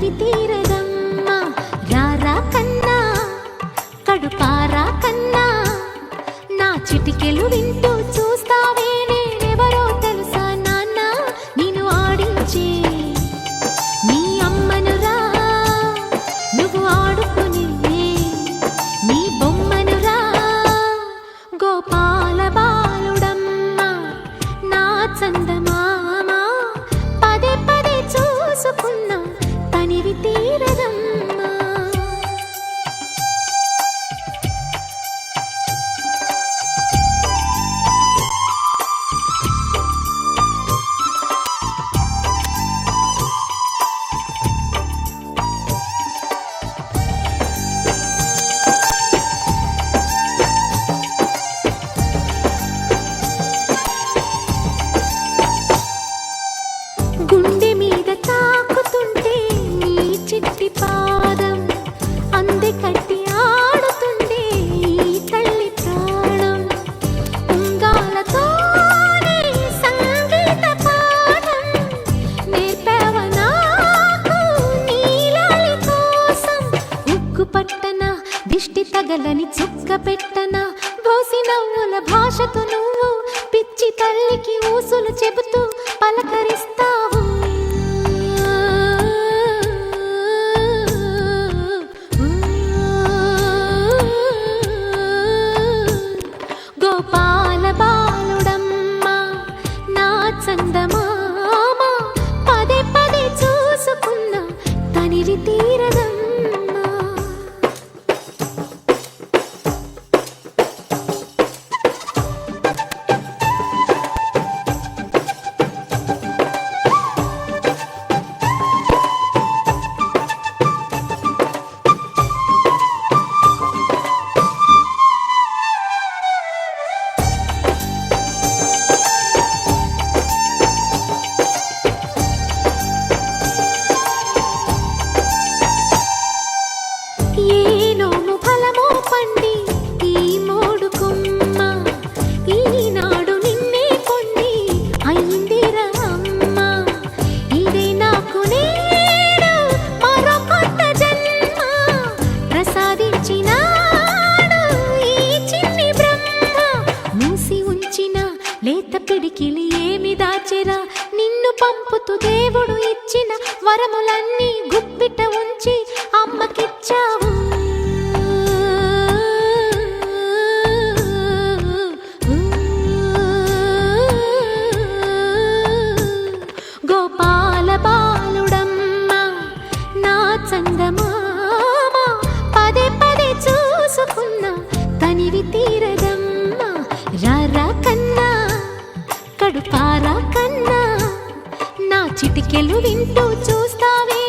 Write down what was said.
తనివి తీరదమ్మా. రారా కన్నా కడుపారా కన్నా, నా చిటికెలు వింటూ చూస్తావే నేనెవరో తెలుసా నాన్న. నేను ఆడించే నీ అమ్మనురా, నువ్వు ఆడుకునే నీ బొమ్మనురా. గోపాల బాలుడమ్మా నా చందమామ, పదే పదే చూసుకున్నా తనివి తీరదమ్మా. గుండె మీద తాకుతుంటే నీ చిట్టి పాదం, అందె కట్టి ఆడుతుండే ఈ తల్లి ప్రాణం. ఉంగాలతోనే సంగీత పాఠం నేర్పావ నాకు నీలాలి కోసం. ఉగ్గు పట్టన దిష్టి తగలని చుక్క పెట్టన, బోసి నవ్వుల భాషతో నువ్వు పిచ్చి తల్లికి ఊసులు చెబుతూ పలకరిస్తావు. గోపాల బాలుడమ్మా నా చందమామ, పదే పదే చూసుకున్నా తనివి తీరదమ్మా. ఏనోము ఫలమో పండి ఈ మోడు కొమ్మ, ఈనాడు నిన్నే పొంది అయిందిరా అమ్మ. ఇదే నాకు నేడు మరో కొత్త జన్మ ప్రసాదించినాడు ఈ చిన్ని బ్రహ్మ. మూసి ఉంచిన లేత పిడికిలి ఏమి దాచెరా, నిన్ను పంపుతూ దేవుడు ఇచ్చిన వరములన్నీ గుప్పిట ఉంచి అమ్మకిచ్చావు. గోపాల బాలుడమ్మా నా చందమామ, పదే పదే చూసుకున్నా తనివి తీరదమ్మా. రారా కన్నా కడుపారా కన్నా, నా చిటికెలు వింటూ చూస్తావే